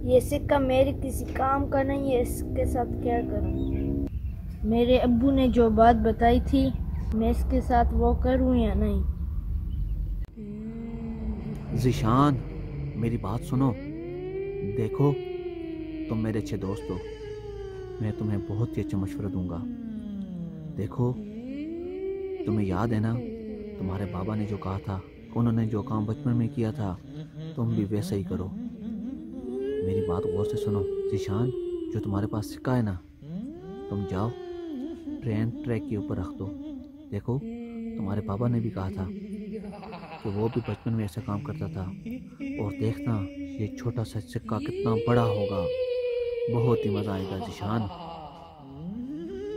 ये सिक्का मेरे किसी काम का नहीं है, इसके साथ क्या करूं? मेरे अब्बू ने जो बात बताई थी, मैं इसके साथ वो करूं या नहीं? ज़ीशान, मेरी बात सुनो। देखो, तुम मेरे अच्छे दोस्त हो, मैं तुम्हें बहुत ही अच्छा मशवरा दूंगा। देखो, तुम्हें याद है ना, तुम्हारे बाबा ने जो कहा था, उन्होंने जो काम बचपन में किया था, तुम भी वैसा ही करो। मेरी बात गौर से सुनो ज़ीशान, जो तुम्हारे पास सिक्का है ना, तुम जाओ ट्रेन ट्रैक के ऊपर रख दो। देखो, तुम्हारे पापा ने भी कहा था कि वो भी बचपन में ऐसा काम करता था, और देखना ये छोटा सा सिक्का कितना बड़ा होगा, बहुत ही मज़ा आएगा ज़ीशान।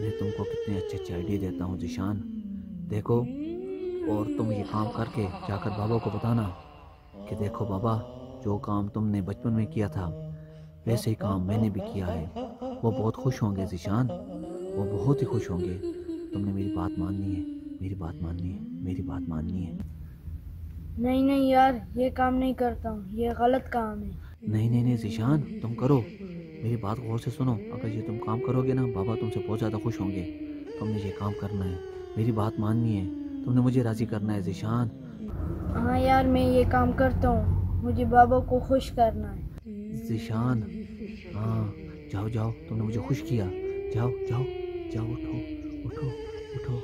मैं तुमको कितने अच्छे अच्छे आइडिया देता हूँ ज़ीशान। देखो, और तुम ये काम करके जाकर बाबा को बताना कि देखो बाबा, जो काम तुमने बचपन में किया था वैसे ही काम मैंने भी किया है। वो बहुत खुश होंगे ज़ीशान, वो बहुत ही खुश होंगे। तुमने मेरी बात माननी है, मेरी बात माननी है, मेरी बात माननी है। नहीं नहीं यार, ये काम नहीं करता हूँ, ये गलत काम है। नहीं नहीं नहीं ज़ीशान, तुम करो, मेरी बात गौर से सुनो। अगर ये तुम काम करोगे ना, बाबा तुमसे बहुत ज़्यादा खुश होंगे। तुमने ये काम करना है, मेरी बात माननी है, तुमने मुझे राज़ी करना है ज़ीशान। हाँ यार, मैं ये काम करता हूँ, मुझे बाबा को खुश करना है। ज़ीशान, हाँ, जाओ जाओ, तुमने मुझे खुश किया। जाओ जाओ जाओ, उठो उठो उठो,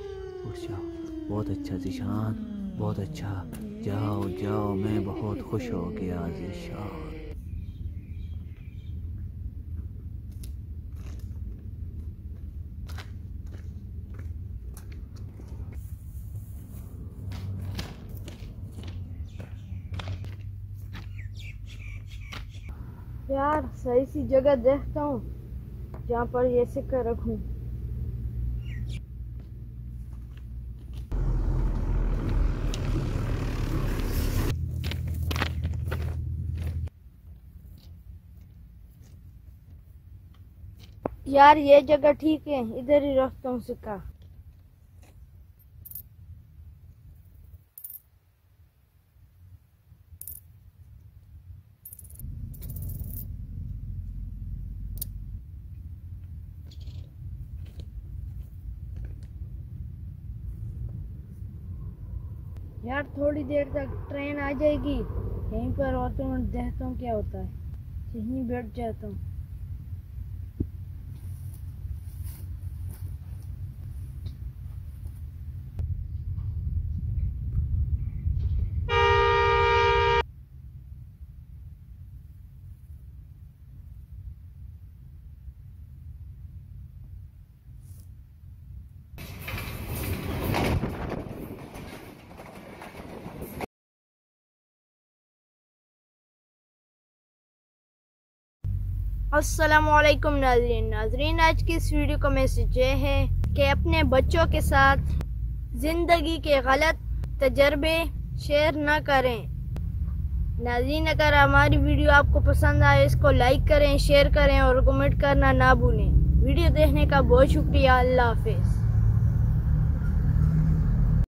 उठ जाओ। बहुत अच्छा ज़ीशान, बहुत अच्छा। जाओ जाओ, मैं बहुत खुश हो गया ज़ीशान। यार, सही सी जगह देखता हूँ जहाँ पर ये सिक्का रखूं। यार, ये जगह ठीक है, इधर ही रखता हूँ सिक्का। यार, थोड़ी देर तक ट्रेन आ जाएगी, यहीं पर होता हूँ, देखता हूँ क्या होता है, यहीं बैठ जाता हूँ। अस्सलामुअलैकुम नाजरीन, आज की इस वीडियो का मैसेज ये है कि अपने बच्चों के साथ ज़िंदगी के गलत तजर्बे शेयर न करें। नाजरीन, अगर हमारी वीडियो आपको पसंद आए, इसको लाइक करें, शेयर करें और कमेंट करना ना भूलें। वीडियो देखने का बहुत शुक्रिया। अल्लाह हाफिज़।